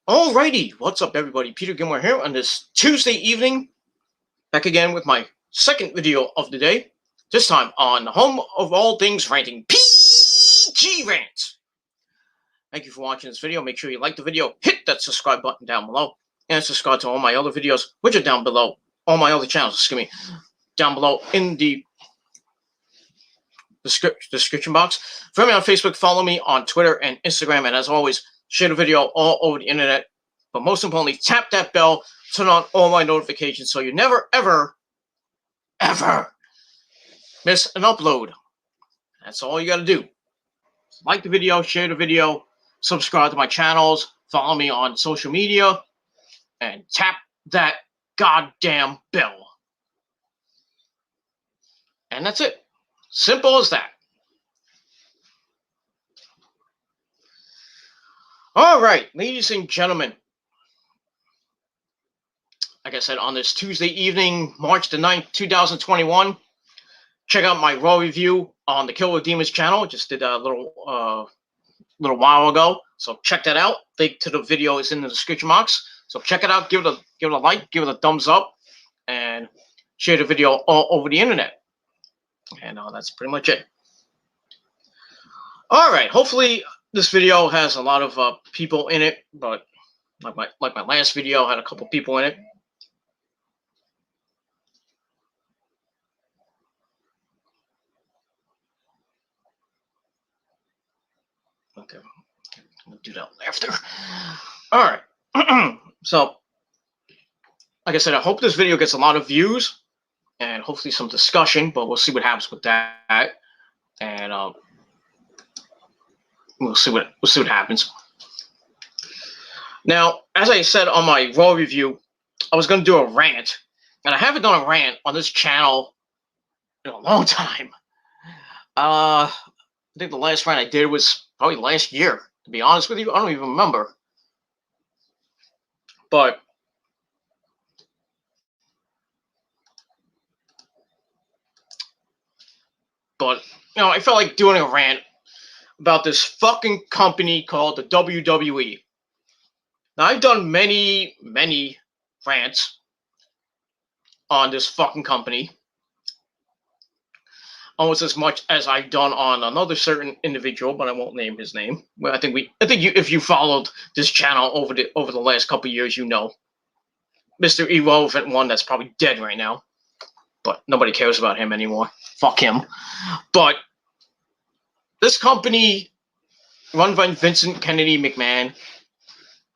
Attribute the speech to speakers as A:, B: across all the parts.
A: Alrighty, what's up everybody? Peter Gilmore here on this Tuesday evening. Back again with my second video of the day. This time on the home of all things ranting, PG Rant. Thank you for watching this video. Make sure you like the video, hit that subscribe button down below, and subscribe to all my other videos, which are down below. All my other channels, excuse me, down below in the description box. Follow me on Facebook, follow me on Twitter and Instagram, and as always, share the video all over the internet. But most importantly, tap that bell, turn on all my notifications so you never, ever, ever miss an upload. That's all you got to do. Like the video, share the video, subscribe to my channels, follow me on social media, and tap that goddamn bell. And that's it. Simple as that. All right, ladies and gentlemen. Like I said, on this Tuesday evening, March the 9th, 2021, check out my Raw review on the Killer Demons channel. Just did a little while ago, so check that out. Link to the video is in the description box. So check it out. Give it a like, give it a thumbs up, and share the video all over the internet. And that's pretty much it. All right. Hopefully this video has a lot of people in it, but like my last video had a couple people in it. Okay, I'm gonna do that after. All right. So, like I said, I hope this video gets a lot of views and hopefully some discussion, but we'll see what happens with that. And we'll see what happens. Now, as I said on my Raw review, I was going to do a rant, and I haven't done a rant on this channel in a long time. I think the last rant I did was probably last year, to be honest with you. I don't even remember. But you know, I felt like doing a rant about this fucking company called the WWE. Now, I've done many rants on this fucking company. Almost as much as I've done on another certain individual, but I won't name his name. Well, I think if you followed this channel over the last couple of years, you know, Mr. Irrelevant One that's probably dead right now, but nobody cares about him anymore. Fuck him. But this company, run by Vincent Kennedy McMahon,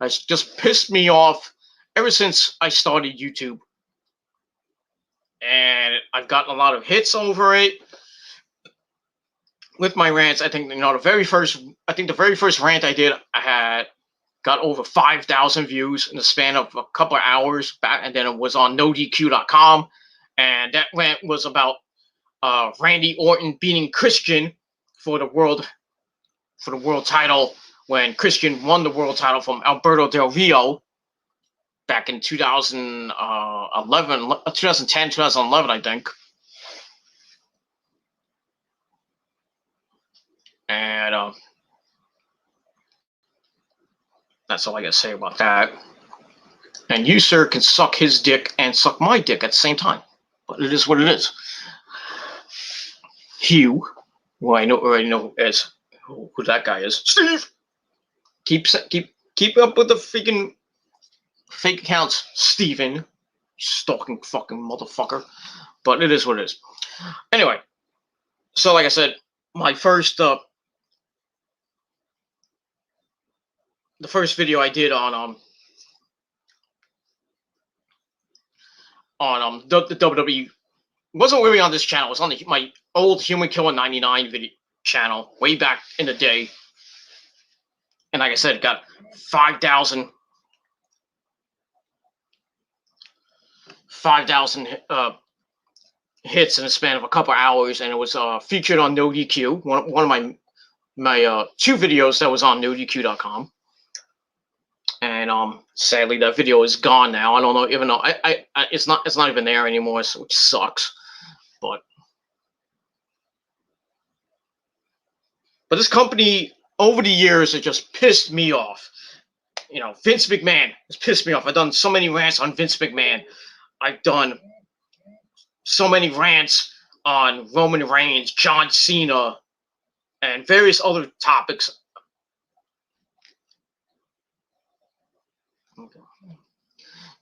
A: has just pissed me off ever since I started YouTube, and I've gotten a lot of hits over it. With my rants, I think the very first rant I did, I had got over 5,000 views in the span of a couple of hours back, and then it was on NoDQ.com, and that rant was about Randy Orton beating Christian for the world title when Christian won the world title from Alberto Del Rio back in 2010, 2011, I think. And that's all I gotta say about that. And you, sir, can suck his dick and suck my dick at the same time. But it is what it is. Hugh, who I already know as who that guy is. Steve! Keep up with the freaking fake accounts, Steven. Stalking fucking motherfucker. But it is what it is. Anyway, so like I said, my first the first video I did on the WWE wasn't really on this channel. It was on my old Human Killer 99 video channel way back in the day. And like I said, it got 5,000 hits in the span of a couple hours, and it was featured on NoDQ, one of my two videos that was on NoDQ.com. And sadly, that video is gone now. I don't know, even though it's not even there anymore, so which sucks. But this company over the years, it just pissed me off. Vince McMahon has pissed me off. I've done so many rants on Vince McMahon. I've done so many rants on Roman Reigns, John Cena, and various other topics.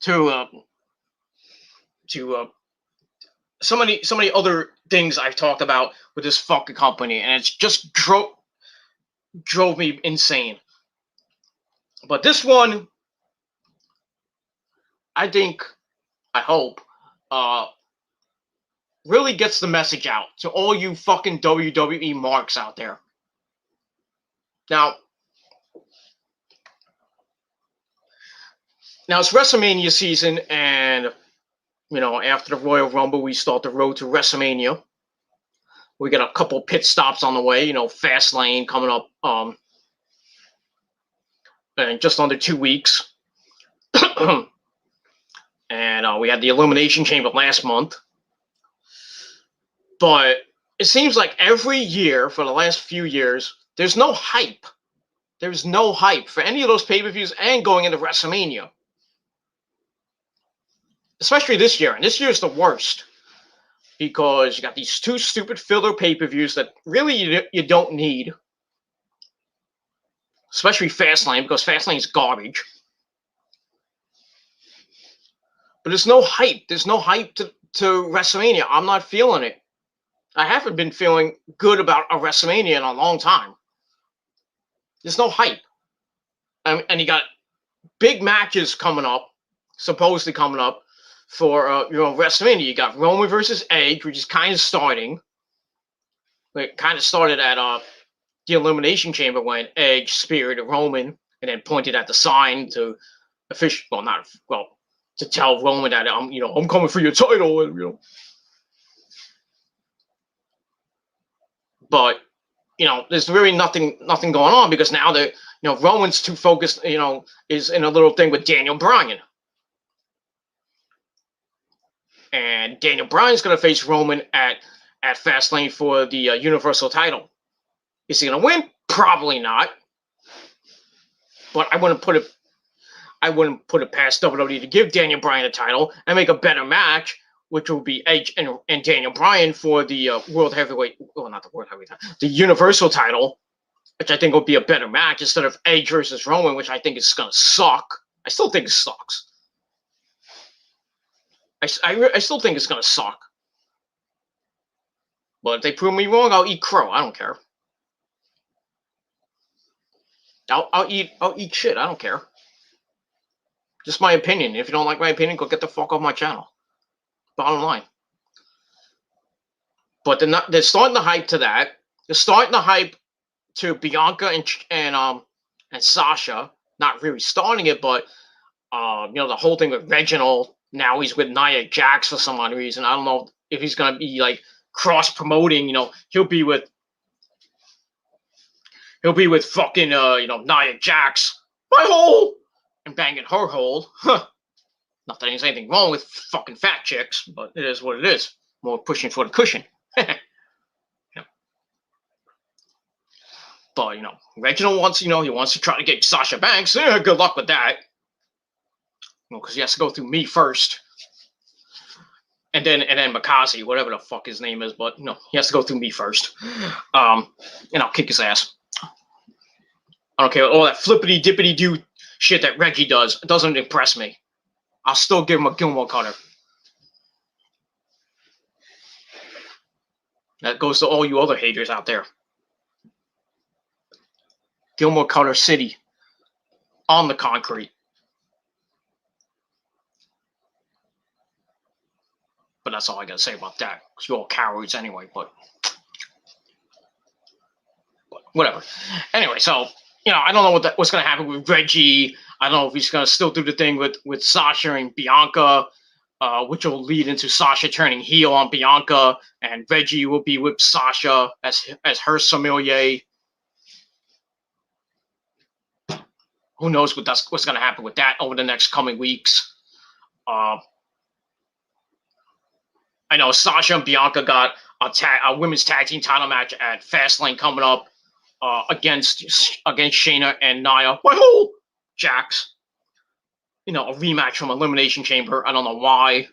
A: To so many other things I've talked about with this fucking company, and it's just drove me insane. But this one, I hope, really gets the message out to all you fucking WWE marks out there. Now it's WrestleMania season, and after the Royal Rumble, we start the road to WrestleMania. We got a couple pit stops on the way. Fastlane coming up in just under 2 weeks. And we had the Elimination Chamber last month. But it seems like every year for the last few years, there's no hype. There's no hype for any of those pay-per-views and going into WrestleMania. Especially this year. And this year is the worst. Because you got these 2 stupid filler pay-per-views that really you don't need. Especially Fastlane, because Fastlane is garbage. But there's no hype. There's no hype to WrestleMania. I'm not feeling it. I haven't been feeling good about a WrestleMania in a long time. There's no hype. And you got big matches coming up, supposedly coming up, for WrestleMania. You got Roman versus Edge, which is kind of starting. It kind of started at the Elimination Chamber when Edge speared Roman and then pointed at the sign to to tell Roman that I'm coming for your title, and But there's really nothing going on, because now that Roman's too focused, is in a little thing with Daniel Bryan. And Daniel Bryan's going to face Roman at Fastlane for the Universal title. Is he going to win? Probably not. But I wouldn't put it past WWE to give Daniel Bryan a title and make a better match, which will be Edge and Daniel Bryan for the World Heavyweight, not the World Heavyweight, the Universal title, which I think will be a better match instead of Edge versus Roman, which I think is going to suck. I still think it sucks. I still think it's going to suck. But if they prove me wrong, I'll eat crow. I don't care. I'll eat shit. I don't care. Just my opinion. If you don't like my opinion, go get the fuck off my channel. Bottom line. But they're starting the hype to that. They're starting the hype to Bianca and Sasha. Not really starting it, but the whole thing with Reginald. Now he's with Nia Jax for some odd reason. I don't know if he's gonna be like cross promoting. He'll be with fucking Nia Jax, my hole, and banging her hole. Not that there's anything wrong with fucking fat chicks, but it is what it is. More pushing for the cushion. Yeah. But Reginald wants, he wants to try to get Sasha Banks. Good luck with that. Because he has to go through me first. And then Makazi, whatever the fuck his name is, but he has to go through me first. And I'll kick his ass. I don't care, all that flippity dippity do shit that Reggie does. It doesn't impress me. I'll still give him a Gilmore Cutter. That goes to all you other haters out there. Gilmore Cutter City. On the concrete. But that's all I got to say about that. Because you're all cowards anyway, but whatever. Anyway, so, I don't know what's going to happen with Reggie. I don't know if he's going to still do the thing with Sasha and Bianca, which will lead into Sasha turning heel on Bianca, and Reggie will be with Sasha as her sommelier. Who knows what's going to happen with that over the next coming weeks. I know Sasha and Bianca got a women's tag team title match at Fastlane coming up against Shayna and Nia. My hole! Jax. A rematch from Elimination Chamber. I don't know why.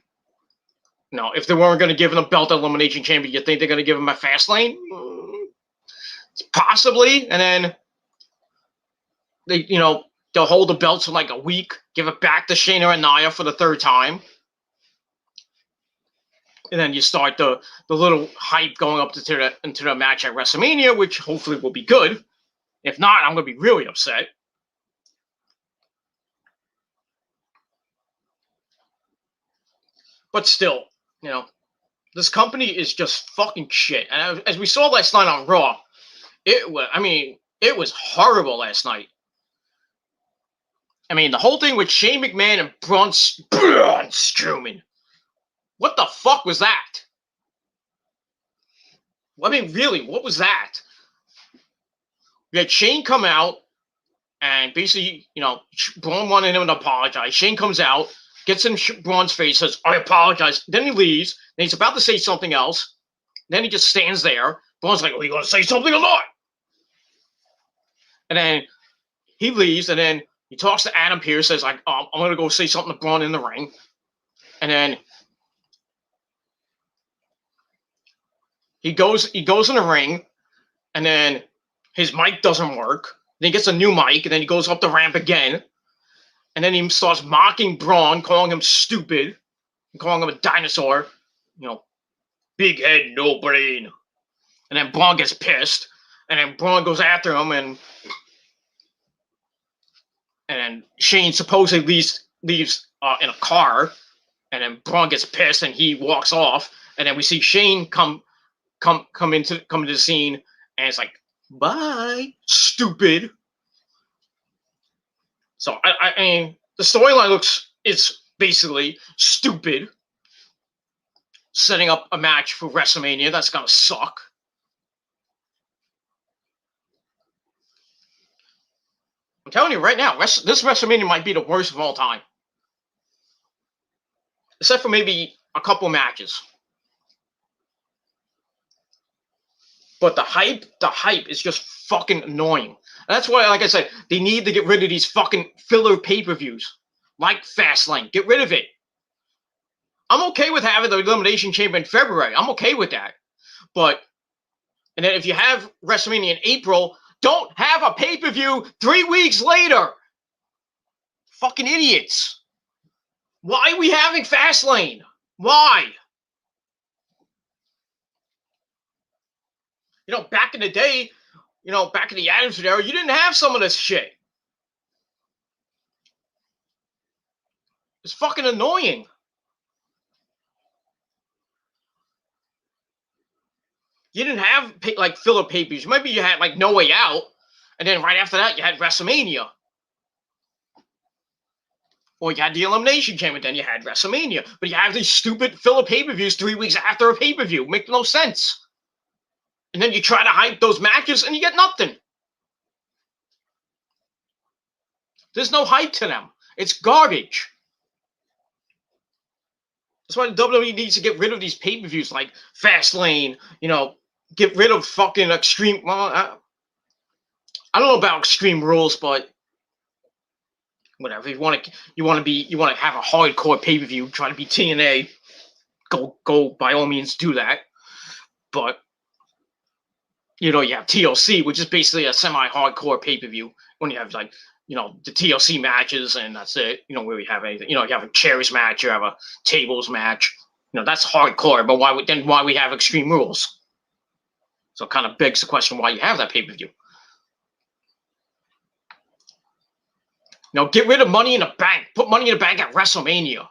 A: If they weren't going to give him a belt at Elimination Chamber, you think they're going to give him a Fastlane? Possibly. And then they'll hold the belts for like a week, give it back to Shayna and Nia for the third time. And then you start the little hype going up into the match at WrestleMania, which hopefully will be good. If not, I'm going to be really upset. But still, this company is just fucking shit. And as we saw last night on Raw, it was horrible last night. The whole thing with Shane McMahon and Braun Strowman. What the fuck was that? Really, what was that? We had Shane come out, and basically, Braun wanted him to apologize. Shane comes out, gets in Braun's face, says, "I apologize." Then he leaves. Then he's about to say something else. Then he just stands there. Braun's like, "Are you going to say something or not?" And then he leaves, and then he talks to Adam Pearce, says, "I'm going to go say something to Braun in the ring." And then he goes in the ring, and then his mic doesn't work. Then he gets a new mic, and then he goes up the ramp again. And then he starts mocking Braun, calling him stupid, and calling him a dinosaur. Big head, no brain. And then Braun gets pissed, and then Braun goes after him, and then Shane supposedly leaves in a car, and then Braun gets pissed, and he walks off, and then we see Shane come into the scene, and it's like, "Bye, stupid." So the storyline it's basically stupid. Setting up a match for WrestleMania that's gonna suck. I'm telling you right now, this WrestleMania might be the worst of all time. Except for maybe a couple matches. But the hype is just fucking annoying. And that's why, like I said, they need to get rid of these fucking filler pay-per-views. Like Fastlane. Get rid of it. I'm okay with having the Elimination Chamber in February. I'm okay with that. And then if you have WrestleMania in April, don't have a pay-per-view 3 weeks later. Fucking idiots. Why are we having Fastlane? Why? Back in the day, back in the Attitude Era, you didn't have some of this shit. It's fucking annoying. You didn't have like filler pay-per-views. Maybe you had like No Way Out, and then right after that you had WrestleMania. Or you had the Elimination Chamber, then you had WrestleMania. But you have these stupid filler pay-per-views 3 weeks after a pay-per-view. Make no sense. And then you try to hype those matches, and you get nothing. There's no hype to them. It's garbage. That's why the WWE needs to get rid of these pay-per-views like Fastlane, get rid of fucking Extreme. Well, I don't know about Extreme Rules, but whatever. You want to have a hardcore pay-per-view, try to be TNA, go by all means do that. But you have TLC, which is basically a semi-hardcore pay-per-view when you have the TLC matches, and that's it. You don't really have anything. You have a chairs match, you have a tables match. That's hardcore. But why we have Extreme Rules? So it kind of begs the question why you have that pay-per-view. Get rid of Money in the Bank. Put Money in the Bank at WrestleMania.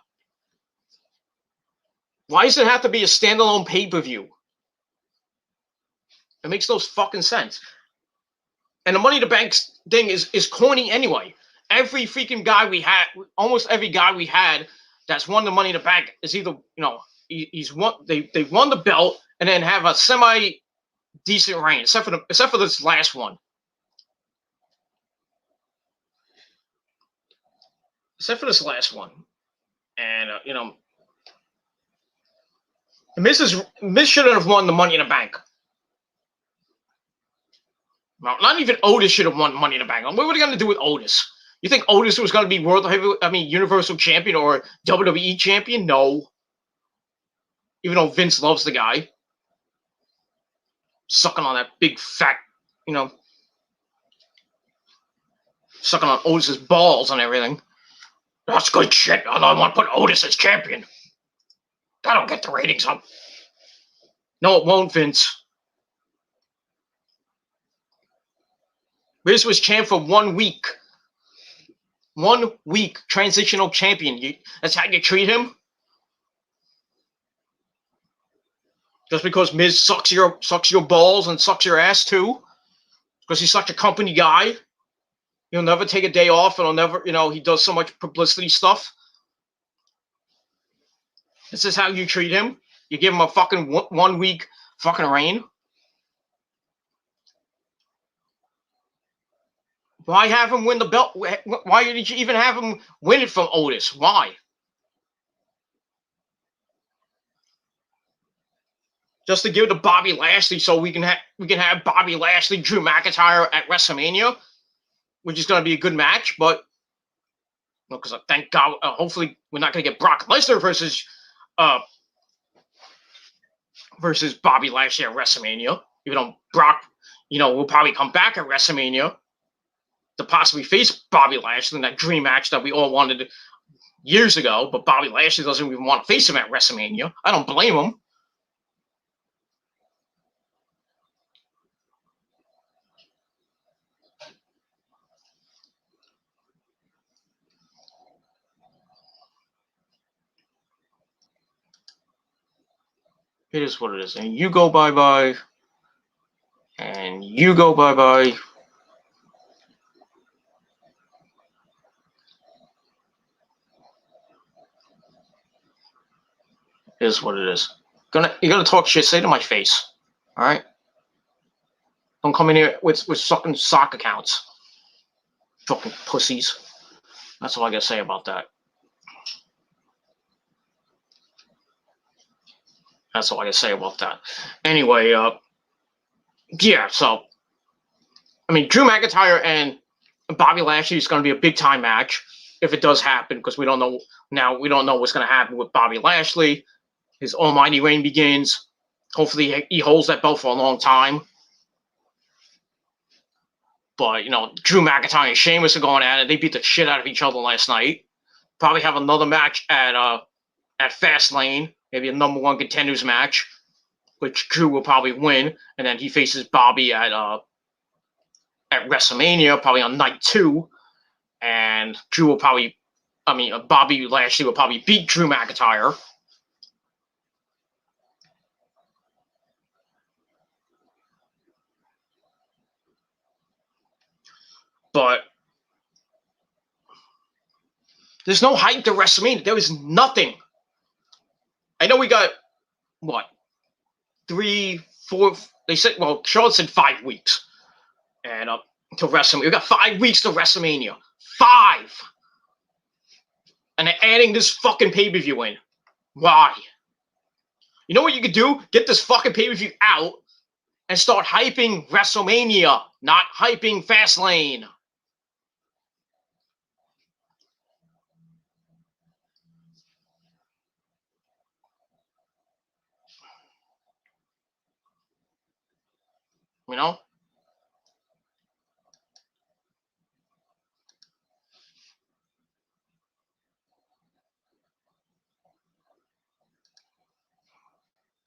A: Why does it have to be a standalone pay-per-view? It makes no fucking sense. And the Money in the Bank thing is corny anyway. Every freaking guy we had, almost every guy we had that's won the Money in the Bank is either, he's won. They won the belt and then have a semi decent reign, except for this last one. Except for this last one, and Miz shouldn't have won the Money in the Bank. Well, not even Otis should have won Money in the Bank. What were they going to do with Otis? You think Otis was going to be Universal Champion or WWE Champion? No. Even though Vince loves the guy. Sucking on that big fat, sucking on Otis's balls and everything. That's good shit. Although I want to put Otis as champion. That'll get the ratings up. No, it won't, Vince. Vince was champ for 1 week. 1 week, transitional champion. That's how you treat him? Just because Miz sucks your balls and sucks your ass too? Because he's such a company guy? He'll never take a day off, and he'll never, he does so much publicity stuff. This is how you treat him? You give him a fucking 1 week fucking reign? Why have him win the belt? Why did you even have him win it from Otis? Why? Just to give it to Bobby Lashley so we can have Bobby Lashley, Drew McIntyre at WrestleMania, which is going to be a good match. But because thank God, hopefully we're not going to get Brock Lesnar versus Bobby Lashley at WrestleMania. Even though Brock, will probably come back at WrestleMania to possibly face Bobby Lashley in that dream match that we all wanted years ago. But Bobby Lashley doesn't even want to face him at WrestleMania. I don't blame him. It is what it is. And you go bye-bye. And you go bye-bye. It is what it is. You're gonna talk shit, say to my face. Alright? Don't come in here with sucking sock accounts. Fucking pussies. That's all I gotta say about that. That's all I gotta say about that. Anyway, yeah, so Drew McIntyre and Bobby Lashley is gonna be a big time match if it does happen, because we don't know what's gonna happen with Bobby Lashley. His almighty reign begins. Hopefully he holds that belt for a long time. But, Drew McIntyre and Sheamus are going at it. They beat the shit out of each other last night. Probably have another match at Fastlane. Maybe a number one contenders match, which Drew will probably win. And then he faces Bobby at WrestleMania, probably on night 2. And Bobby Lashley will probably beat Drew McIntyre. But there's no hype to WrestleMania. There was nothing. I know we got, 3, 4, they said, Charlotte said 5 weeks. And to WrestleMania. We got 5 weeks to WrestleMania. 5! And they're adding this fucking pay-per-view in. Why? You know what you could do? Get this fucking pay-per-view out and start hyping WrestleMania, not hyping Fastlane.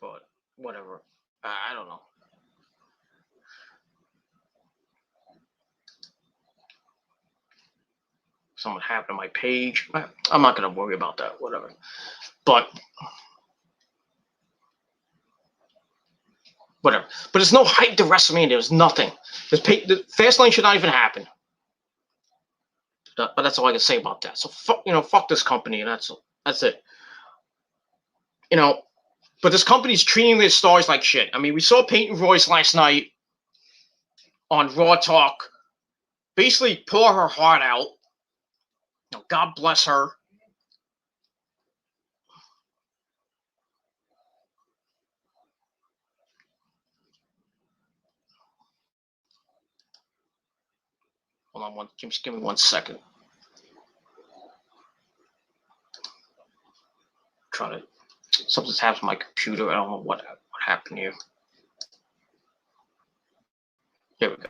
A: But whatever. I don't know. Something happened to my page. I'm not going to worry about that. Whatever. But whatever. But there's no hype to WrestleMania. There's nothing. The Fastlane should not even happen. But that's all I can say about that. So fuck this company, and that's it. But this company's treating their stars like shit. We saw Peyton Royce last night on Raw Talk basically pour her heart out. God bless her. Hold on, just give me 1 second. try to. Something's happened to my computer. I don't know what happened here. Here we go.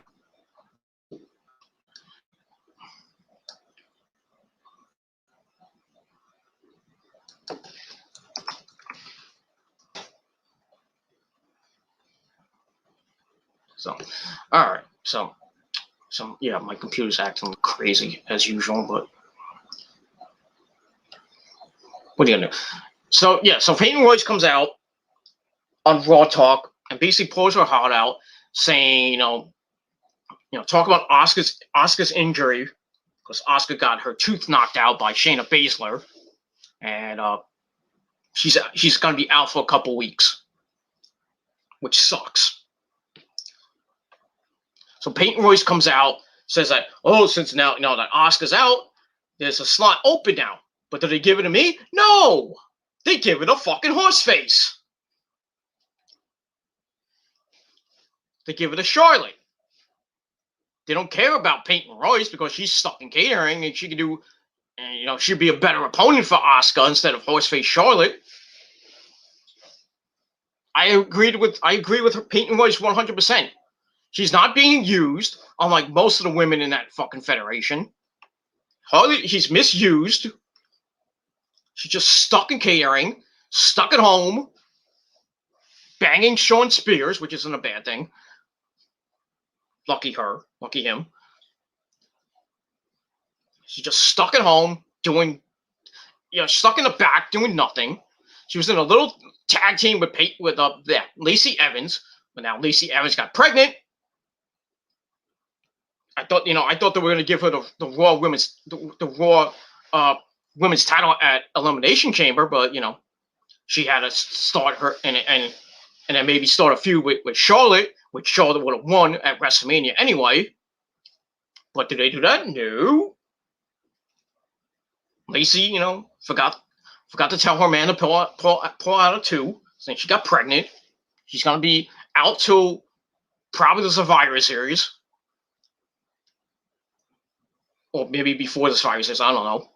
A: So, all right. So yeah, my computer's acting crazy as usual, but what are you gonna do? So yeah, so Peyton Royce comes out on Raw Talk and basically pours her heart out, saying, talk about Asuka's injury, because Asuka got her tooth knocked out by Shayna Baszler, and she's gonna be out for a couple weeks, which sucks. So Peyton Royce comes out, says that, since now that Asuka's out, there's a slot open now. But did they give it to me? No! They give it a fucking horseface. They give it to Charlotte. They don't care about Peyton Royce because she's stuck in catering and she can do, she'd be a better opponent for Asuka instead of horseface Charlotte. I agree with her, Peyton Royce 100%. She's not being used, unlike most of the women in that fucking federation. She's misused. She's just stuck in catering, stuck at home, banging Sean Spears, which isn't a bad thing. Lucky her, lucky him. She's just stuck at home doing, stuck in the back doing nothing. She was in a little tag team with Lacey Evans, but now Lacey Evans got pregnant. I thought they were going to give her the Raw women's title at Elimination Chamber, but she had to start her and then maybe start a feud with Charlotte, which Charlotte would have won at WrestleMania anyway. But did they do that? No. Lacey, forgot to tell her man to pull out a 2, saying she got pregnant. She's going to be out till probably the Survivor Series. Or maybe before the Survivor Series, I don't know.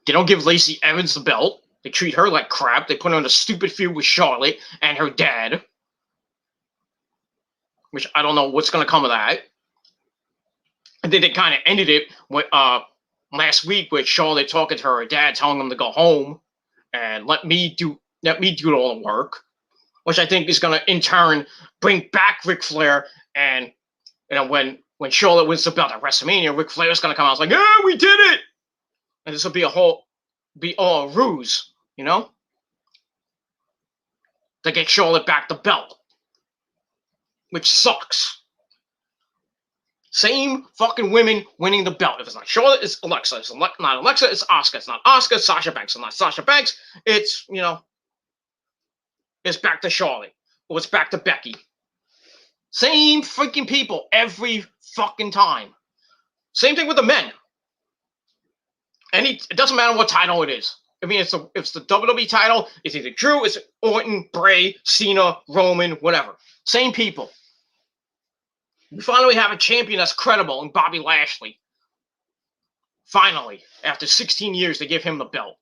A: They don't give Lacey Evans the belt. They treat her like crap. They put her in a stupid feud with Charlotte and her dad. Which I don't know what's going to come of that. And then they kind of ended it with, last week with Charlotte talking to her dad, telling him to go home and let me do all the work. Which I think is going to, in turn, bring back Ric Flair. And when Charlotte wins the belt at WrestleMania, Ric Flair's going to come out and like, yeah, we did it! And this will be all a ruse, to get Charlotte back the belt. Which sucks. Same fucking women winning the belt. If it's not Charlotte, it's Alexa. If it's not Alexa, it's Asuka. It's not Asuka, it's Sasha Banks. If it's not Sasha Banks, it's, it's back to Charlotte. Or it's back to Becky. Same freaking people every fucking time. Same thing with the men. It doesn't matter what title it is. I mean, if it's the WWE title, it's either Drew, it's Orton, Bray, Cena, Roman, whatever. Same people. We finally have a champion that's credible in Bobby Lashley. Finally, after 16 years, they give him the belt.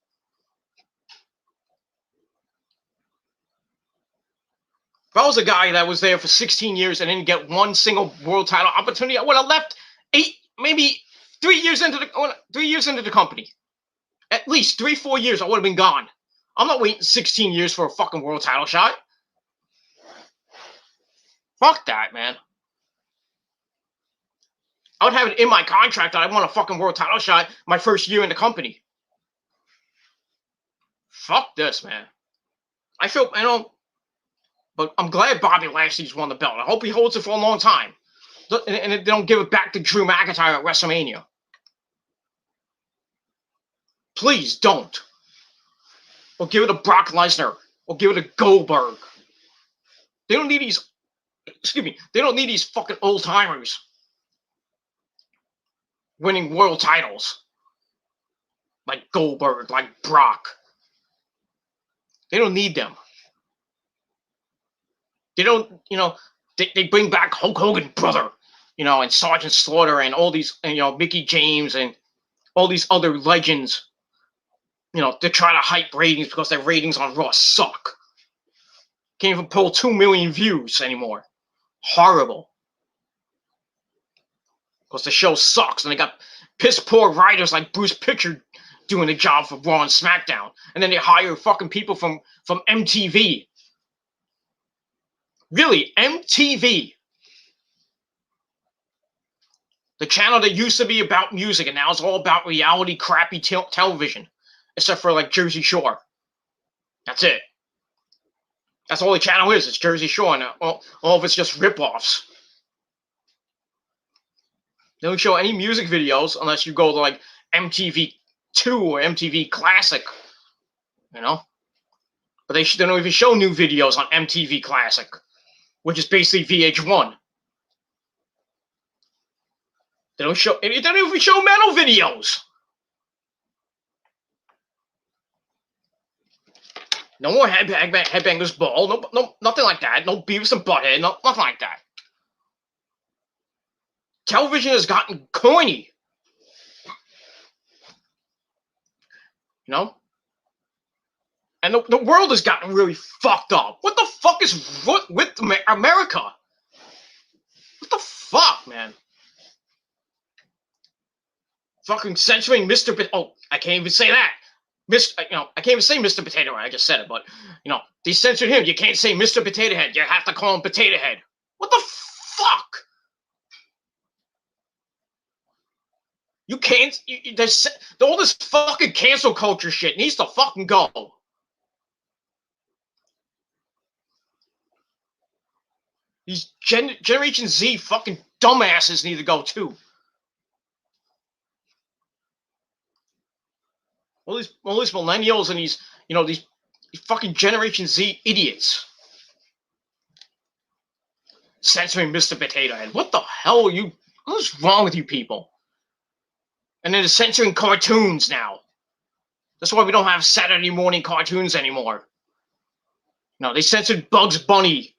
A: If I was a guy that was there for 16 years and didn't get one single world title opportunity, I would have left 3 years into the company. At least 3-4 years, I would have been gone. I'm not waiting 16 years for a fucking world title shot. Fuck that, man. I would have it in my contract that I want a fucking world title shot my first year in the company. Fuck this, man. I feel, but I'm glad Bobby Lashley's won the belt. I hope he holds it for a long time. And they don't give it back to Drew McIntyre at WrestleMania. Please don't. Or give it to Brock Lesnar. Or give it to Goldberg. They don't need these. They don't need these fucking old timers winning world titles like Goldberg, like Brock. They don't need them. They don't, they bring back Hulk Hogan, brother, and Sergeant Slaughter and all these, Mickey James and all these other legends They're trying to hype ratings because their ratings on Raw suck. Can't even pull 2 million views anymore. Horrible. Because the show sucks, and they got piss poor writers like Bruce Pritchard doing the job for Raw and SmackDown, and then they hire fucking people from MTV. Really, MTV. The channel that used to be about music, and now it's all about reality, crappy television, except for like Jersey Shore. That's it. That's all the channel is. It's Jersey Shore, and all of it's just ripoffs. They don't show any music videos unless you go to like MTV2 or MTV Classic, But they don't even show new videos on MTV Classic, which is basically VH1. They don't even show metal videos. No more Headbangers Ball. No, nothing like that. No Beavis and Butthead. No, nothing like that. Television has gotten corny. And the world has gotten really fucked up. What the fuck is with America? What the fuck, man? Fucking censoring Mr. Oh, I can't even say that. I can't even say Mr. Potato Head. I just said it, but they censored him. You can't say Mr. Potato Head. You have to call him Potato Head. What the fuck? You can't. There's all this fucking cancel culture shit needs to fucking go. These Generation Z fucking dumbasses need to go too. All these millennials and these fucking Generation Z idiots censoring Mr. Potato Head. What the hell are you? What's wrong with you people? And then they're censoring cartoons now. That's why we don't have Saturday morning cartoons anymore. No, they censored Bugs Bunny.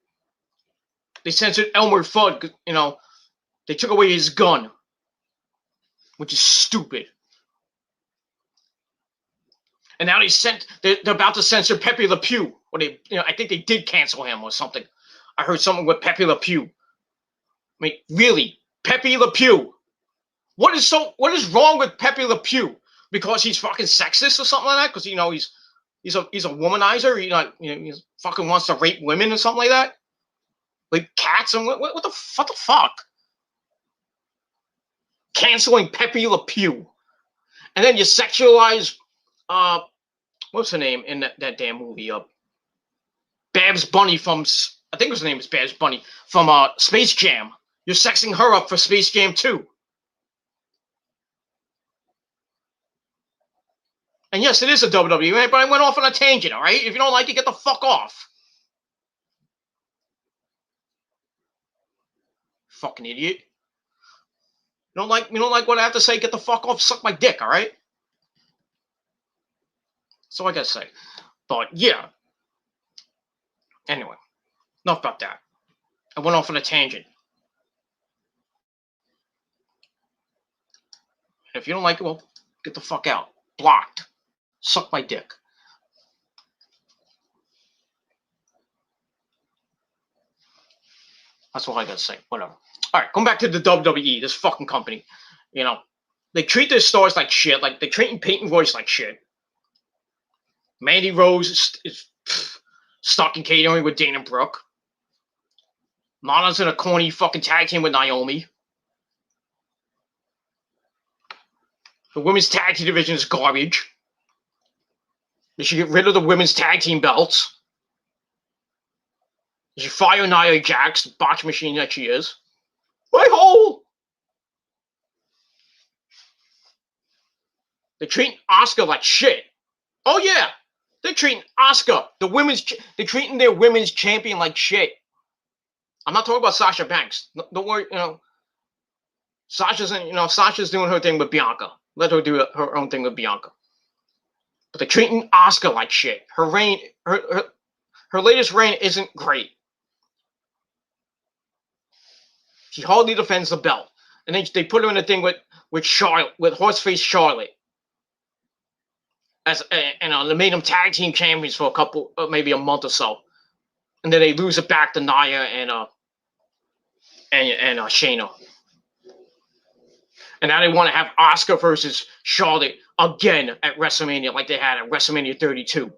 A: They censored Elmer Fudd. They took away his gun, which is stupid. And now they're about to censor Pepe Le Pew. Or I think they did cancel him or something. I heard something with Pepe Le Pew. I mean, really, Pepe Le Pew. What is wrong with Pepe Le Pew? Because he's fucking sexist or something like that? Because he's a womanizer. He fucking wants to rape women or something like that. Like cats and what the fuck? Canceling Pepe Le Pew, and then you sexualize what's her name in that damn movie? Babs Bunny from, I think her name is Babs Bunny from Space Jam. You're sexing her up for Space Jam 2. And yes, it is a WWE, but I went off on a tangent, all right? If you don't like it, get the fuck off. Fucking idiot. You don't like what I have to say, get the fuck off, suck my dick, all right? So I gotta say. But yeah. Anyway, enough about that. I went off on a tangent. And if you don't like it, well, get the fuck out. Blocked. Suck my dick. That's all I gotta say. Whatever. All right, going back to the WWE, this fucking company. They treat their stars like shit. Like they're treating Peyton Royce like shit. Mandy Rose is stuck in catering with Dana Brooke. Lana's in a corny fucking tag team with Naomi. The women's tag team division is garbage. They should get rid of the women's tag team belts. They should fire Nia Jax, the botch machine that she is. My hole! They're treating Asuka like shit. Oh yeah, they're treating Asuka, they're treating their women's champion like shit. I'm not talking about Sasha Banks. Don't worry, Sasha's doing her thing with Bianca. Let her do her own thing with Bianca. But they're treating Asuka like shit. Her reign, her latest reign isn't great. She hardly defends the belt, and then they put her in a thing with Charlotte, with Horseface Charlotte. They made them tag team champions for a couple, maybe a month or so, and then they lose it back to Nia and Shayna. And now they want to have Asuka versus Charlotte again at WrestleMania, like they had at WrestleMania 32.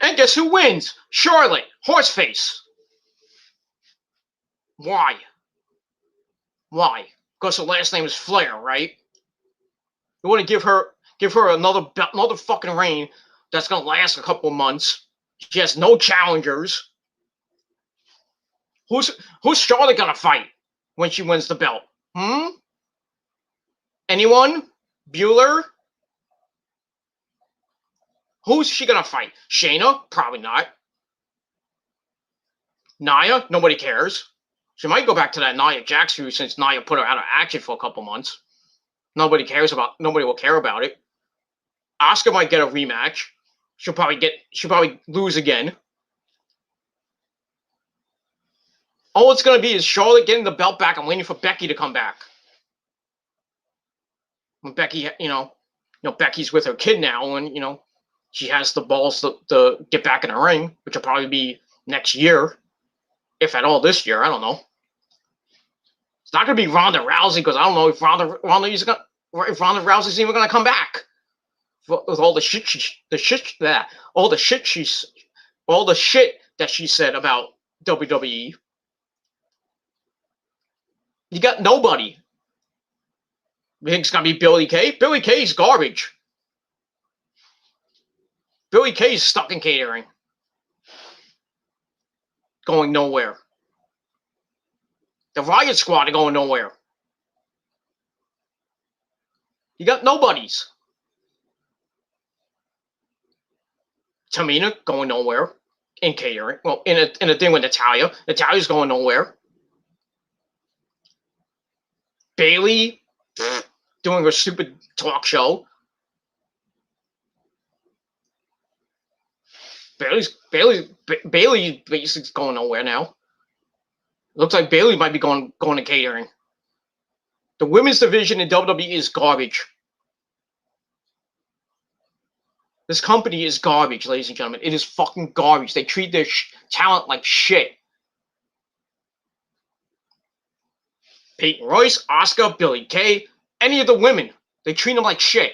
A: And guess who wins? Charlotte, horseface. Why? Why? Because her last name is Flair, right? You want to give her another fucking reign that's gonna last a couple months. She has no challengers. Who's Charlotte gonna fight when she wins the belt? Anyone? Bueller? Who's she gonna fight? Shayna? Probably not. Nia? Nobody cares. She might go back to that Nia Jax feud since Nia put her out of action for a couple months. Nobody will care about it. Asuka might get a rematch. She'll probably lose again. All it's gonna be is Charlotte getting the belt back and waiting for Becky to come back. When Becky, Becky's with her kid now, and she has the balls to get back in the ring, which will probably be next year, if at all this year. I don't know. It's not gonna be Ronda Rousey because I don't know if Ronda Rousey's even gonna come back with all the shit that she said about WWE. You got nobody. You think it's gonna be Billy Kay? Billy Kay's garbage. Billy Kay's stuck in catering, going nowhere. The Riot Squad are going nowhere. You got nobodies. Tamina going nowhere in catering. Well, in a thing with Natalya. Natalya's going nowhere. Bayley doing her stupid talk show. Bayley basically going nowhere now. Looks like Bayley might be going to catering. The women's division in WWE is garbage. This company is garbage, ladies and gentlemen. It is fucking garbage. They treat their talent like shit. Peyton Royce, Asuka, Billy Kay, any of the women, they treat them like shit.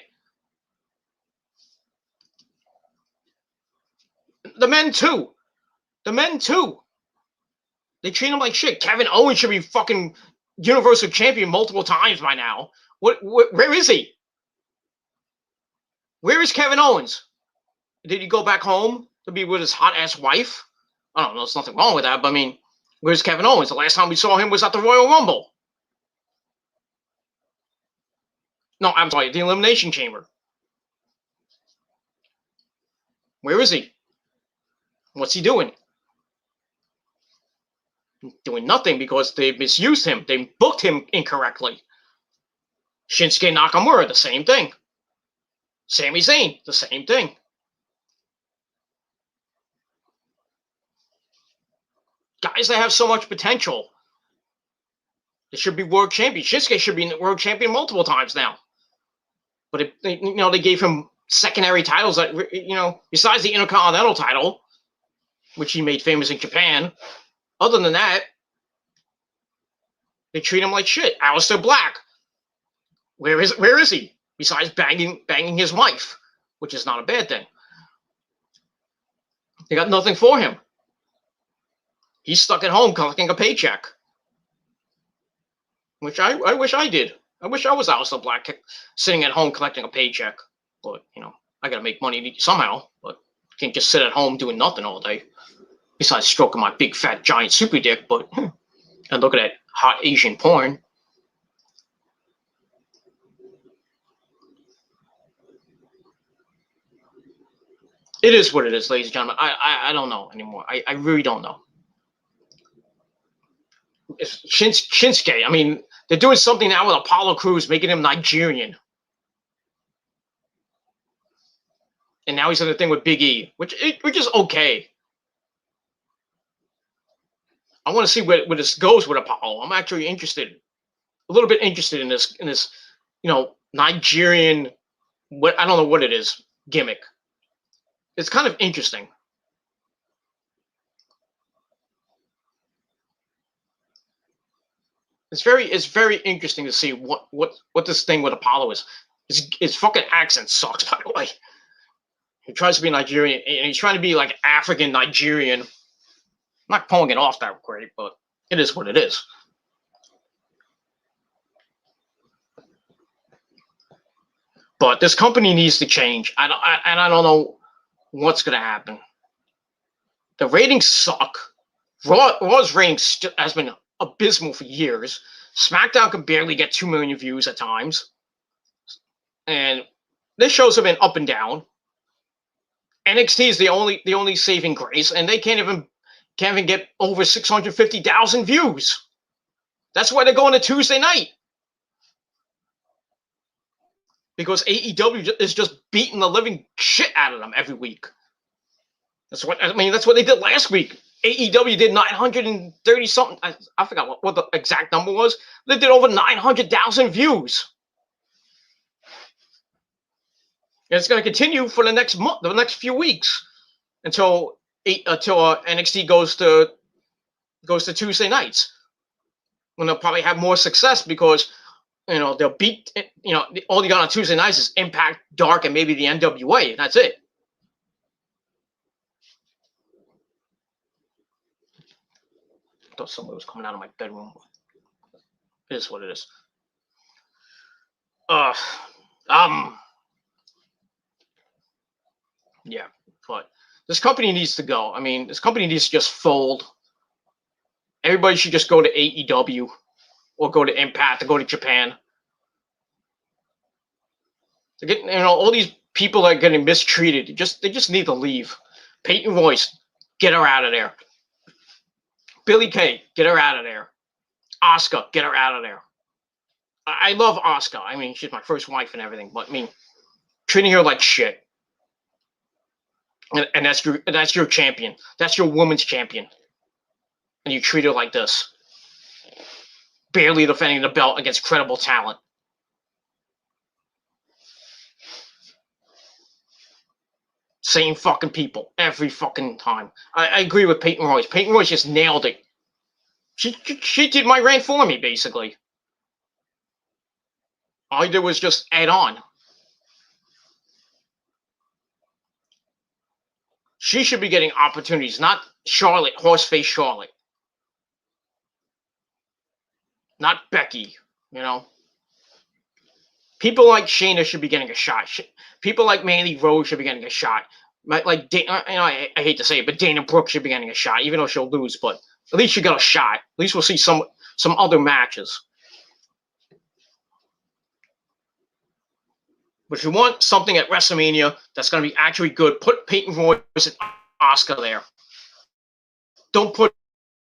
A: The men too. They treat him like shit. Kevin Owens should be fucking Universal Champion multiple times by now. Where is he? Where is Kevin Owens? Did he go back home to be with his hot-ass wife? I don't know. There's nothing wrong with that, but I mean, where's Kevin Owens? The last time we saw him was at the Royal Rumble. No, I'm sorry, the Elimination Chamber. Where is he? What's he doing? Doing nothing because they misused him. They booked him incorrectly. Shinsuke Nakamura, the same thing. Sami Zayn, the same thing. Guys that have so much potential. They should be world champion. Shinsuke should be world champion multiple times now. But they gave him secondary titles that, besides the Intercontinental title, which he made famous in Japan. Other than that, they treat him like shit. Aleister Black. Where is he? Besides banging his wife, which is not a bad thing. They got nothing for him. He's stuck at home collecting a paycheck. Which I wish I did. I wish I was Aleister Black sitting at home collecting a paycheck. But, I gotta make money somehow. But I can't just sit at home doing nothing all day. Besides stroking my big fat giant super dick, and look at that hot Asian porn. It is what it is, ladies and gentlemen. I don't know anymore. I really don't know. It's Shinsuke, I mean, they're doing something now with Apollo Crews, making him Nigerian. And now he's in the thing with Big E, which is okay. I want to see where this goes with Apollo. I'm actually a little bit interested in this, Nigerian what I don't know what it is, gimmick. It's kind of interesting. It's very interesting to see what this thing with Apollo is. His fucking accent sucks, by the way. He tries to be Nigerian, and he's trying to be like African Nigerian. I'm not pulling it off that great, but it is what it is. But this company needs to change. I don't know what's going to happen. The ratings suck. Raw's ratings has been abysmal for years. SmackDown can barely get 2 million views at times. And this shows have been up and down. NXT is the only saving grace, and they can't even get over 650,000 views. That's why they're going to Tuesday night. Because AEW is just beating the living shit out of them every week. That's what they did last week. AEW did 930 something. I forgot what the exact number was. They did over 900,000 views. And it's going to continue for the next month, the next few weeks, until NXT goes to Tuesday nights, when they'll probably have more success because they'll beat all you got on Tuesday nights is Impact, Dark, and maybe the NWA, and that's it. I thought somebody was coming out of my bedroom. It is what it is. Yeah, but this company needs to go. I mean, this company needs to just fold. Everybody should just go to AEW or go to Impact or go to Japan. To get, all these people that are getting mistreated, they just need to leave. Peyton Royce, get her out of there. Billie Kay, get her out of there. Asuka, get her out of there. I love Asuka. I mean, she's my first wife and everything, but I mean, treating her like shit. And that's your champion. That's your woman's champion. And you treat her like this. Barely defending the belt against credible talent. Same fucking people every fucking time. I agree with Peyton Royce. Peyton Royce just nailed it. She did my rant for me, basically. All I did was just add on. She should be getting opportunities, not Charlotte, horseface Charlotte. Not Becky, People like Shayna should be getting a shot. People like Mandy Rose should be getting a shot. Like I hate to say it, but Dana Brooke should be getting a shot, even though she'll lose. But at least she got a shot. At least we'll see some other matches. But if you want something at WrestleMania that's going to be actually good, put Peyton Royce and Asuka there. Don't put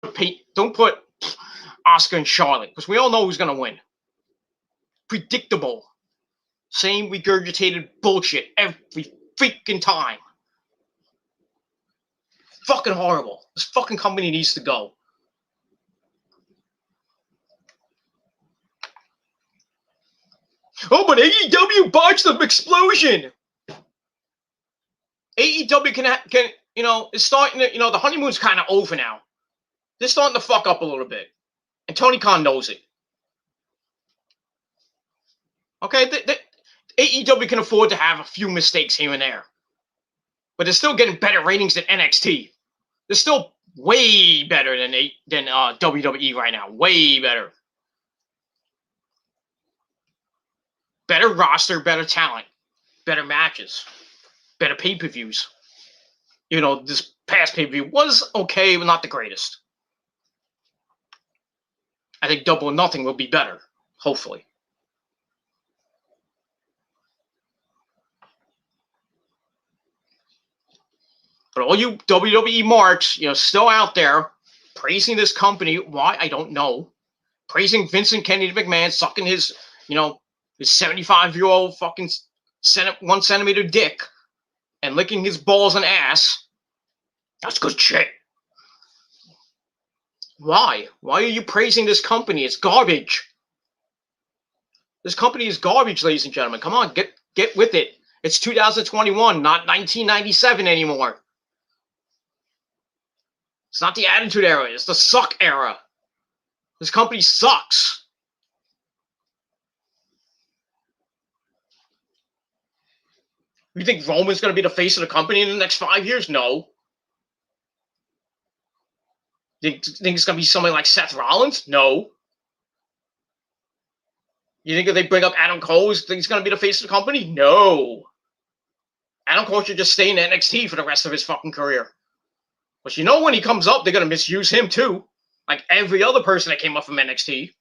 A: Asuka and Charlotte, because we all know who's going to win. Predictable. Same regurgitated bullshit every freaking time. Fucking horrible. This fucking company needs to go. Oh, but AEW botched the explosion. AEW can it's starting to, the honeymoon's kind of over now. They're starting to fuck up a little bit. And Tony Khan knows it. Okay, AEW can afford to have a few mistakes here and there. But they're still getting better ratings than NXT. They're still way better than WWE right now. Way better. Better roster, better talent, better matches, better pay-per-views. This past pay-per-view was okay, but not the greatest. I think Double or Nothing will be better, hopefully. But all you WWE marks, still out there praising this company. Why? I don't know. Praising Vincent Kennedy McMahon, sucking his, his 75-year-old fucking 1 centimeter dick and licking his balls and ass. That's good shit. Why? Why are you praising this company? It's garbage. This company is garbage, ladies and gentlemen. Come on, Get with it. It's 2021, not 1997 anymore. It's not the Attitude Era. It's the suck era. This company sucks. You think Roman's going to be the face of the company in the next 5 years? No. You think it's going to be somebody like Seth Rollins? No. You think if they bring up Adam Cole, you think he's going to be the face of the company? No. Adam Cole should just stay in NXT for the rest of his fucking career. But you know when he comes up, they're going to misuse him too. Like every other person that came up from NXT.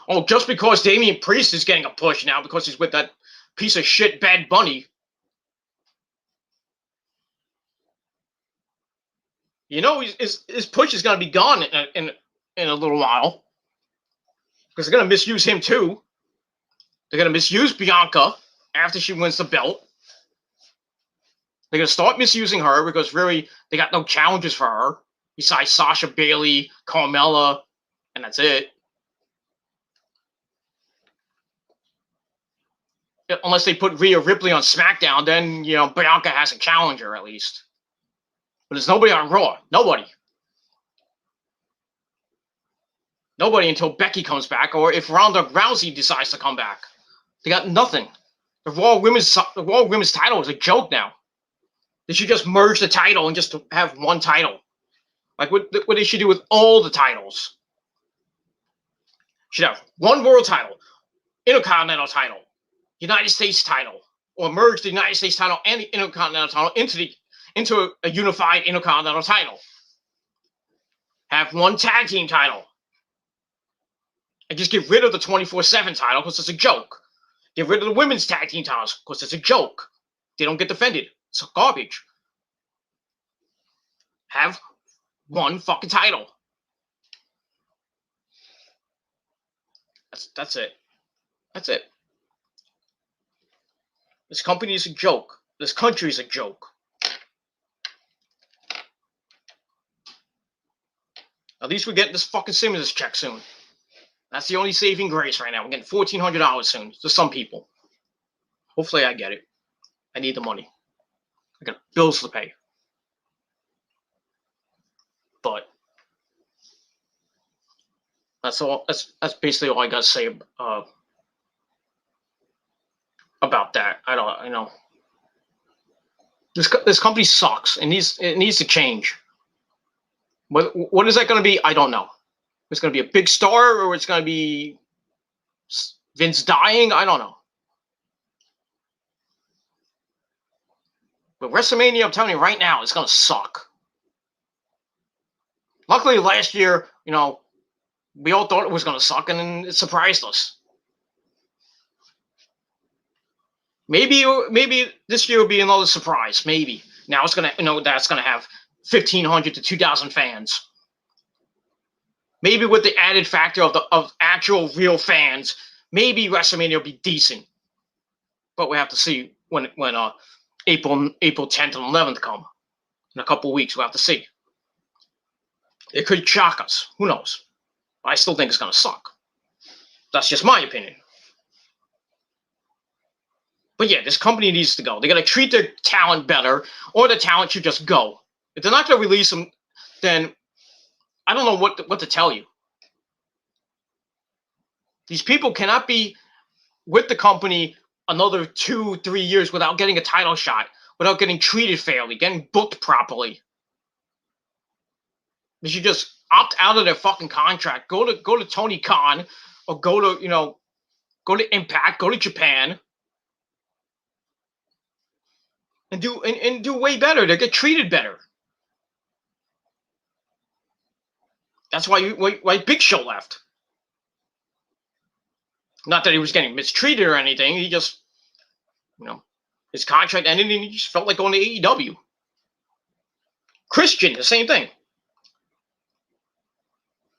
A: Oh, just because Damian Priest is getting a push now because he's with that piece of shit Bad Bunny. You know his push is going to be gone in a little while. Because they're going to misuse him too. They're going to misuse Bianca after she wins the belt. They're going to start misusing her because really they got no challenges for her. Besides Sasha, Bayley, Carmella, and that's it. Unless they put Rhea Ripley on SmackDown, then, you know, Bianca has a challenger at least. But there's nobody on Raw. Nobody. Nobody until Becky comes back, or if Ronda Rousey decides to come back. They got nothing. The Raw Women's title is a joke now. They should just merge the title and just have one title. Like what they should do with all the titles. Should have one world title, Intercontinental title, United States title, or merge the United States title and the Intercontinental title into a unified Intercontinental title. Have one tag team title. And just get rid of the 24/7 title because it's a joke. Get rid of the women's tag team titles because it's a joke. They don't get defended. It's garbage. Have one fucking title. That's it. That's it. This company is a joke. This country is a joke. At least we're getting this fucking stimulus check soon. That's the only saving grace right now. We're getting $1,400 soon to some people. Hopefully I get it. I need the money. I got bills to pay. But that's all. That's basically all I got to say about that. I know. This company sucks. It needs to change. What is that going to be? I don't know. It's going to be a big star, or it's going to be Vince dying. I don't know. But WrestleMania, I'm telling you right now, it's going to suck. Luckily, last year, you know, we all thought it was going to suck, and then it surprised us. Maybe this year will be another surprise. Maybe now it's going to, you know, that's going to have 1,500 to 2,000 fans. Maybe with the added factor of actual real fans, maybe WrestleMania will be decent. But we have to see when April 10th and 11th come. In a couple of weeks, we'll have to see. It could shock us. Who knows? I still think it's going to suck. That's just my opinion. But yeah, this company needs to go. They got to treat their talent better, or the talent should just go. If they're not going to release them, then I don't know what to tell you. These people cannot be with the company another 2-3 years without getting a title shot, without getting treated fairly, getting booked properly. They should just opt out of their fucking contract. Go to Tony Khan, or go to Impact, go to Japan, and do way better. They get treated better. That's why Big Show left. Not that he was getting mistreated or anything. He just, you know, his contract ended and he just felt like going to AEW. Christian, the same thing.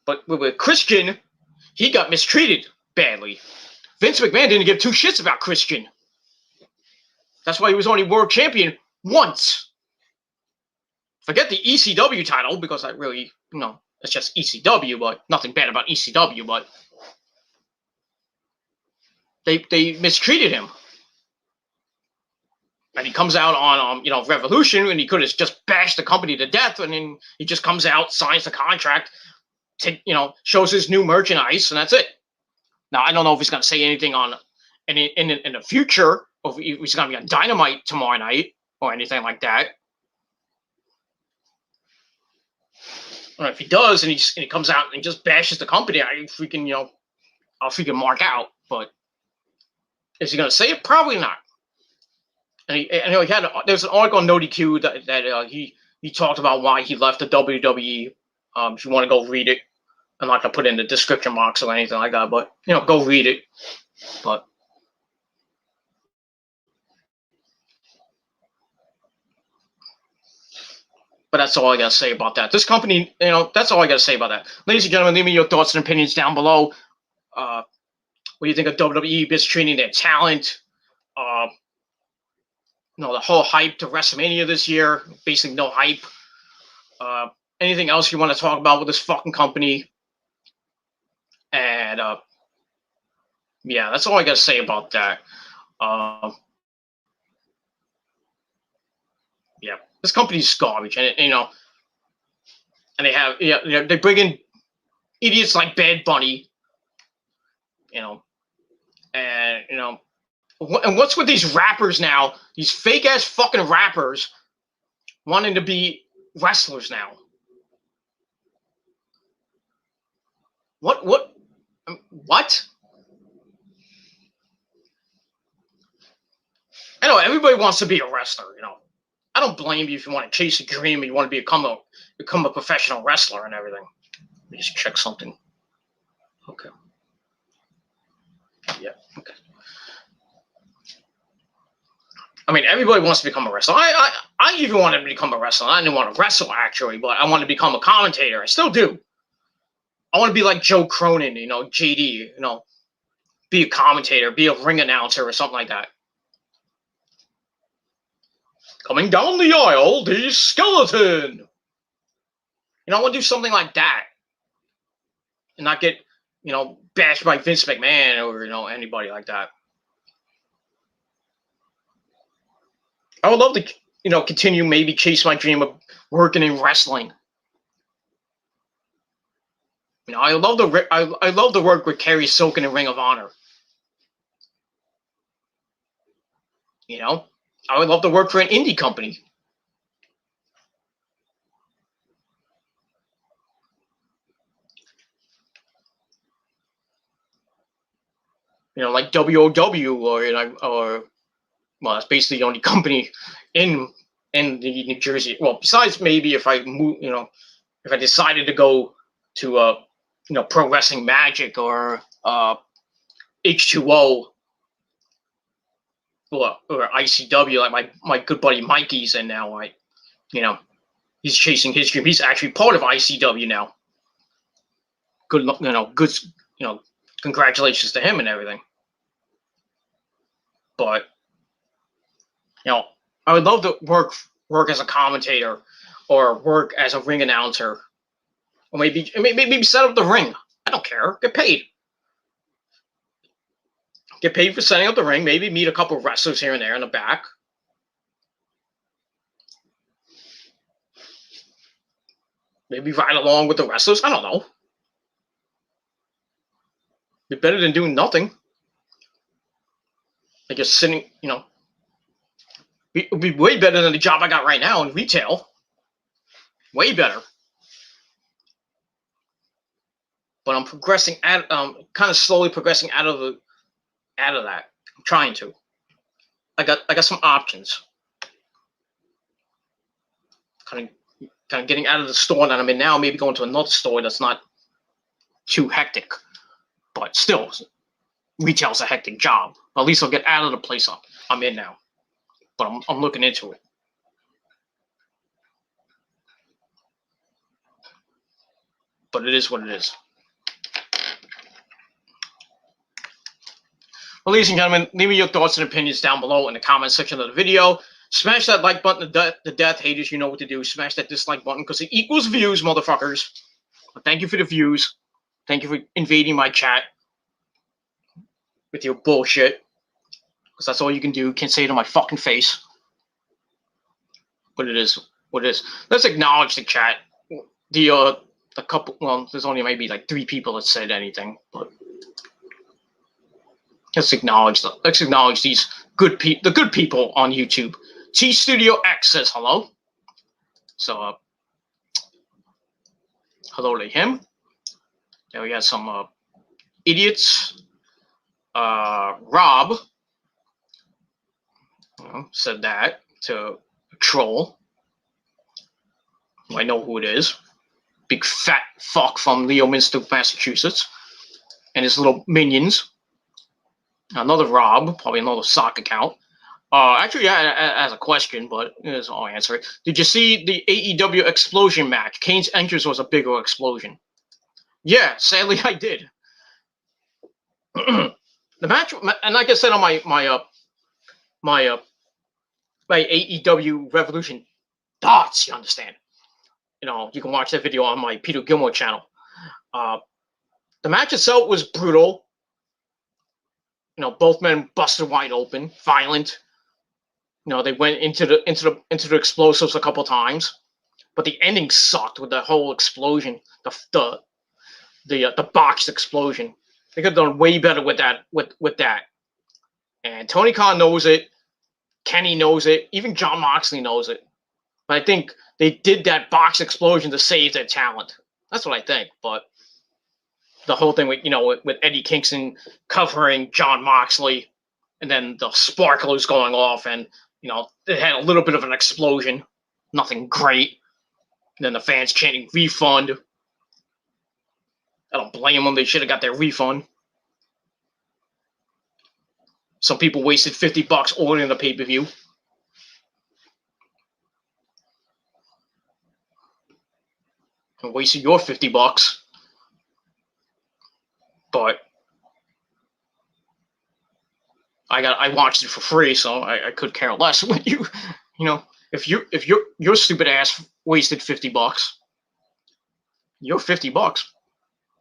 A: But with Christian, he got mistreated badly. Vince McMahon didn't give two shits about Christian. That's why he was only world champion once. Forget the ECW title, because that really, you know, It's just ECW, but nothing bad about ECW, but they mistreated him. And he comes out on Revolution, and he could have just bashed the company to death, and then he just comes out, signs the contract, shows his new merchandise, and that's it. Now I don't know if he's going to say anything on in the future, or if he's going to be on Dynamite tomorrow night or anything like that. Or if he does, and he comes out and just bashes the company, I'll freaking mark out. But is he going to say it? Probably not. And there's an article on NoDQ that he talked about why he left the WWE. If you want to go read it, I'm not going to put it in the description box or anything like that, but go read it. But that's all I got to say about that. This company, that's all I got to say about that. Ladies and gentlemen, leave me your thoughts and opinions down below. What do you think of WWE mistreating their talent? The whole hype to WrestleMania this year, basically no hype. Anything else you want to talk about with this fucking company? And yeah, that's all I got to say about that. Yeah, this company's garbage, and and they have they bring in idiots like Bad Bunny, and and what's with these rappers now? These fake ass fucking rappers wanting to be wrestlers now. What? I know everybody wants to be a wrestler. I don't blame you if you want to chase a dream and you want to become a professional wrestler and everything. Let me just check something. Okay. Yeah. Okay. I mean, everybody wants to become a wrestler. I even wanted to become a wrestler. I didn't want to wrestle, actually, but I want to become a commentator. I still do. I want to be like Joe Cronin, JD, be a commentator, be a ring announcer or something like that. Coming down the aisle, the skeleton. I want to do something like that. And not get, bashed by Vince McMahon or, anybody like that. I would love to, continue, maybe chase my dream of working in wrestling. I love the work with Kerry Silk in the Ring of Honor. I would love to work for an indie company. Like WOW or well, that's basically the only company in the New Jersey. Well, besides maybe if I move, if I decided to go to Pro Wrestling Magic or H2O or ICW, like my good buddy Mikey's in now. He's chasing his dream. He's actually part of ICW now. Good, congratulations to him and everything. But I would love to work as a commentator or work as a ring announcer, or maybe set up the ring. I don't care. Get paid. Get paid for setting up the ring. Maybe meet a couple of wrestlers here and there in the back. Maybe ride along with the wrestlers. I don't know. Be better than doing nothing. Like just sitting, it would be way better than the job I got right now in retail. Way better. But I'm progressing kind of slowly progressing out of that. I'm trying to. I got some options. Kind of getting out of the store that I'm in now, maybe going to another store that's not too hectic. But still, retail's a hectic job. But at least I'll get out of the place I'm in now. But I'm looking into it. But it is what it is. Well, ladies and gentlemen, leave me your thoughts and opinions down below in the comment section of the video. Smash that like button to death. Haters, you know what to do. Smash that dislike button because it equals views, motherfuckers. But thank you for the views. Thank you for invading my chat with your bullshit. Because that's all you can do. You can't say it to my fucking face. But it is what it is. Let's acknowledge the chat. The couple, well, there's only maybe like 3 people that said anything, but let's acknowledge them. Let's acknowledge these the good people on YouTube. T Studio X says hello. So hello to him. Then we got some idiots. Rob said that to a troll. I know who it is. Big fat fuck from Leominster, Massachusetts, and his little minions. Another Rob, probably another sock account. Actually, as a question, but I'll answer it. Did you see the AEW explosion match? Kane's entrance was a bigger explosion. Yeah, sadly I did. The match, and like I said on my AEW Revolution thoughts, you understand? You can watch that video on my Peter Gilmore channel. The match itself was brutal. Both men busted wide open, violent. They went into the explosives a couple times, but the ending sucked with the whole explosion, the boxed explosion. They could have done way better with that. And Tony Khan knows it. Kenny knows it. Even Jon Moxley knows it. But I think they did that box explosion to save their talent. That's what I think. But the whole thing with Eddie Kingston covering Jon Moxley, and then the sparklers going off, and it had a little bit of an explosion. Nothing great. And then the fans chanting refund. I don't blame them. They should have got their refund. Some people wasted $50 ordering the pay-per-view. And wasted your $50. But I watched it for free, so I could care less when if your stupid ass wasted $50, your $50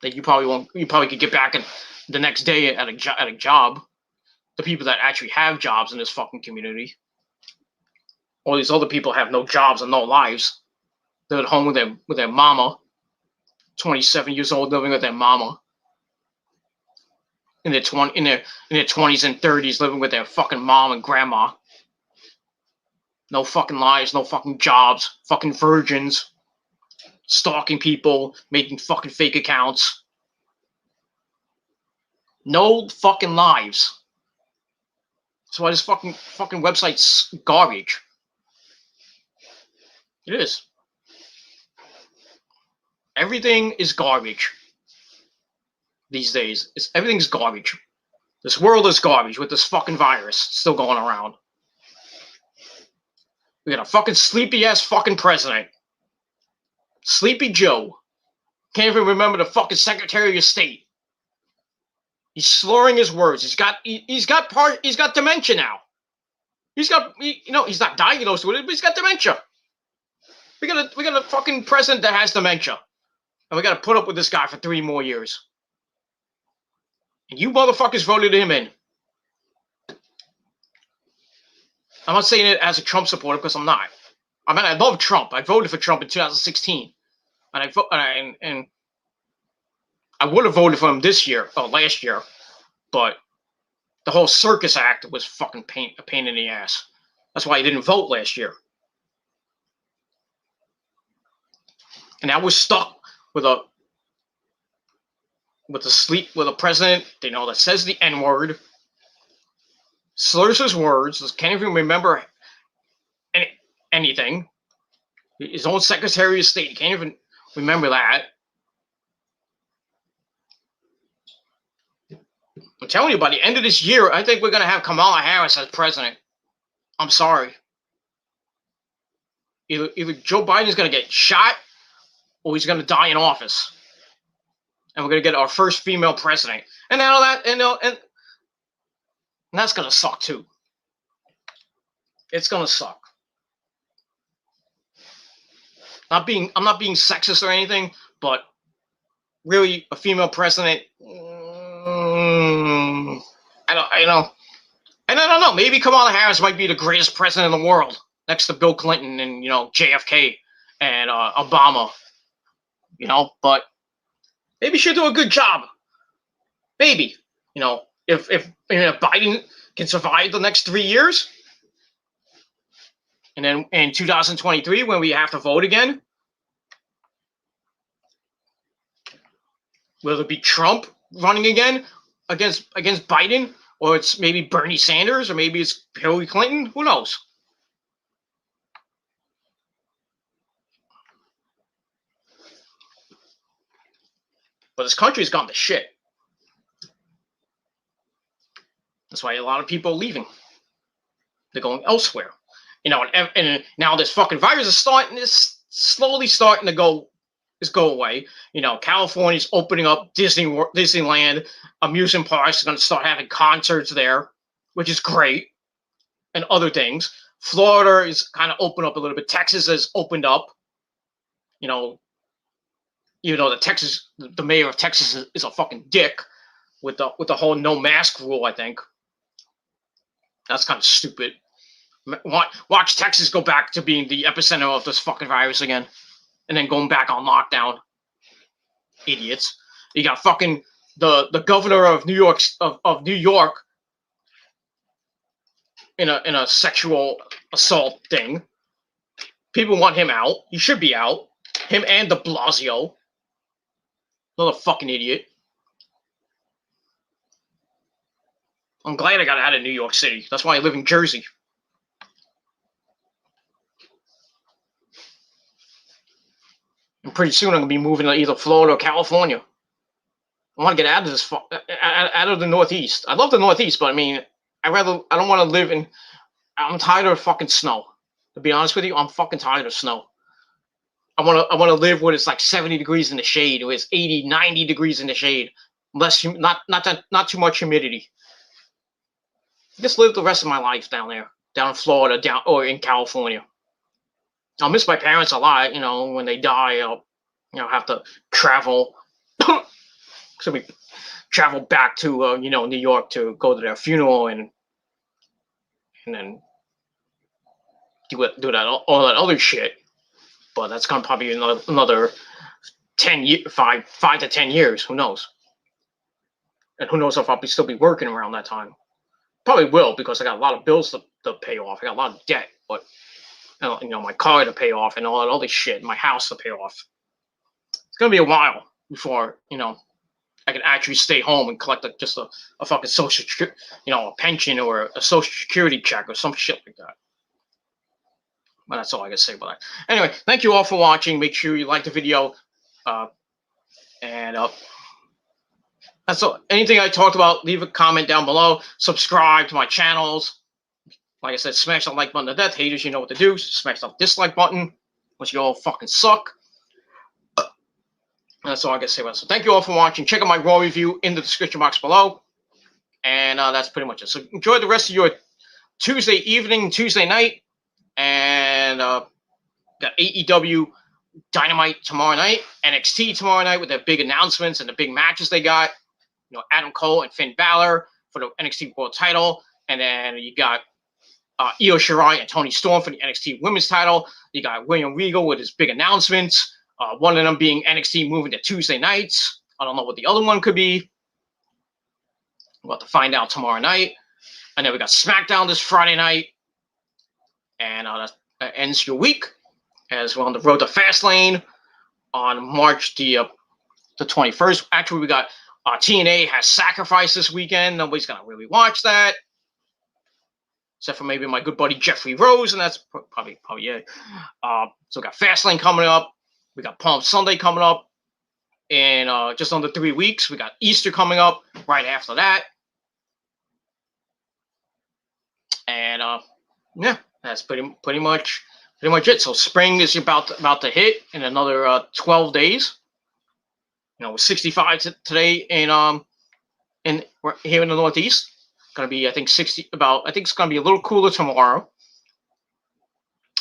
A: that you probably could get back in the next day at a job. The people that actually have jobs in this fucking community. All these other people have no jobs and no lives. They're at home with their mama, 27 years old, living with their mama. In their 20s and 30s, living with their fucking mom and grandma. No fucking lives, no fucking jobs, fucking virgins, stalking people, making fucking fake accounts. No fucking lives. That's why this fucking website's garbage. It is. Everything is garbage these days. Everything's garbage. This world is garbage with this fucking virus still going around. We got a fucking sleepy ass fucking president. Sleepy Joe. Can't even remember the fucking Secretary of State. He's slurring his words. He's got dementia now. He's not diagnosed with it, but he's got dementia. We got a fucking president that has dementia. And we got to put up with this guy for 3 more years. And you motherfuckers voted him in. I'm not saying it as a Trump supporter because I'm not. I mean, I love Trump. I voted for Trump in 2016. And I would have voted for him last year. But the whole Circus Act was fucking a pain in the ass. That's why I didn't vote last year. And I was stuck with a president, that says the N-word, slurs his words, can't even remember anything. His own Secretary of State, can't even remember that. I'm telling you, by the end of this year, I think we're going to have Kamala Harris as president. I'm sorry. Either Joe Biden's going to get shot or he's going to die in office. And we're going to get our first female president. And that's going to suck too. It's going to suck. I'm not being sexist or anything, but really a female president. I don't know. Maybe Kamala Harris might be the greatest president in the world, next to Bill Clinton and JFK and Obama. But maybe she'll do a good job. Maybe if Biden can survive the next 3 years, and then in 2023 when we have to vote again, will it be Trump running again against Biden? Or it's maybe Bernie Sanders, or maybe it's Hillary Clinton. Who knows? But this country's gone to shit. That's why a lot of people are leaving. They're going elsewhere. And now this fucking virus is slowly starting to go away. California's opening up Disneyland, amusement parks are going to start having concerts there, which is great, and other things. Florida is kind of opened up a little bit. Texas has opened up. Even though the mayor of Texas is a fucking dick with the whole no mask rule. I think that's kind of stupid. Watch Texas go back to being the epicenter of this fucking virus again, and then going back on lockdown. Idiots. You got fucking the governor of New York in a sexual assault thing. People want him out. He should be out. Him and de Blasio. Another fucking idiot. I'm glad I got out of New York City. That's why I live in Jersey. And pretty soon I'm gonna be moving to either Florida or California. I want to get out of this, out of the Northeast. I love the Northeast, but I mean, I don't want to live in. I'm tired of fucking snow. To be honest with you, I'm fucking tired of snow. I want to live where it's like 70 degrees in the shade, where it's 80, 90 degrees in the shade, not too much humidity. Just live the rest of my life down there, down in Florida, or in California. I'll miss my parents a lot. When they die, I'll have to travel. So we travel back to New York to go to their funeral and then do all that other shit. But that's gonna probably be another 5 to 10 years. Who knows? And who knows if I'll still be working around that time. Probably will, because I got a lot of bills to pay off. I got a lot of debt, but my car to pay off and all that other shit, my house to pay off. It's gonna be a while before I can actually stay home and collect just a fucking social, a pension or a social security check or some shit like that. But that's all I can say about that. Anyway, thank you all for watching. Make sure you like the video. And that's all. Anything I talked about, leave a comment down below. Subscribe to my channels. Like I said, smash that like button to death. Haters, you know what to do. Smash that dislike button, which you all fucking suck. That's all I can say about it. So thank you all for watching. Check out my Raw review in the description box below. And that's pretty much it. So enjoy the rest of your Tuesday evening, Tuesday night. And got AEW Dynamite tomorrow night, NXT tomorrow night with their big announcements and the big matches they got. Adam Cole and Finn Balor for the NXT World Title, and then you got Io Shirai and Toni Storm for the NXT Women's Title. You got William Regal with his big announcements. One of them being NXT moving to Tuesday nights. I don't know what the other one could be. We'll have to find out tomorrow night. And then we got SmackDown this Friday night. And that ends your week as we're on the road to Fastlane on March the 21st. Actually, we got TNA has Sacrifice this weekend. Nobody's going to really watch that. Except for maybe my good buddy Jeffrey Rose, and that's probably it. So we got Fastlane coming up. We got Palm Sunday coming up in just under 3 weeks. We got Easter coming up right after that. And yeah, that's pretty much it. So spring is about to hit in another 12 days. With 65 today in here in the Northeast. Gonna be, I think, 60. I think it's gonna be a little cooler tomorrow.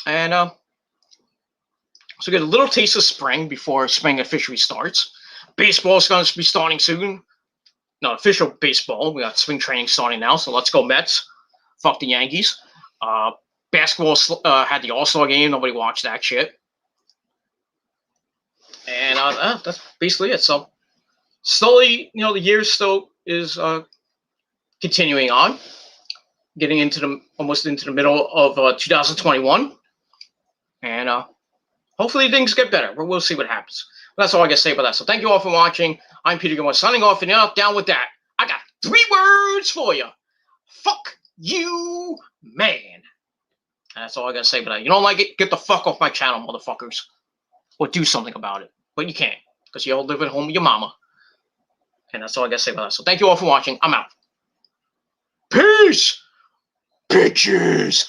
A: And so get a little taste of spring before spring officially starts. Baseball's going to be starting soon. Not official baseball. We got spring training starting now, so let's go Mets. Fuck the Yankees. Basketball had the All-Star game. Nobody watched that shit. And that's basically it. So slowly, the year still is continuing on, getting into almost into the middle of 2021, and hopefully things get better. But we'll see what happens. But that's all I got to say about that. So thank you all for watching. I'm Peter Gilmore signing off, and down with that. I got 3 words for you. Fuck you, man. And that's all I got to say about that. You don't like it? Get the fuck off my channel, motherfuckers. Or do something about it. But you can't, because you all live at home with your mama. And that's all I got to say about that. So thank you all for watching. I'm out. Peace, bitches.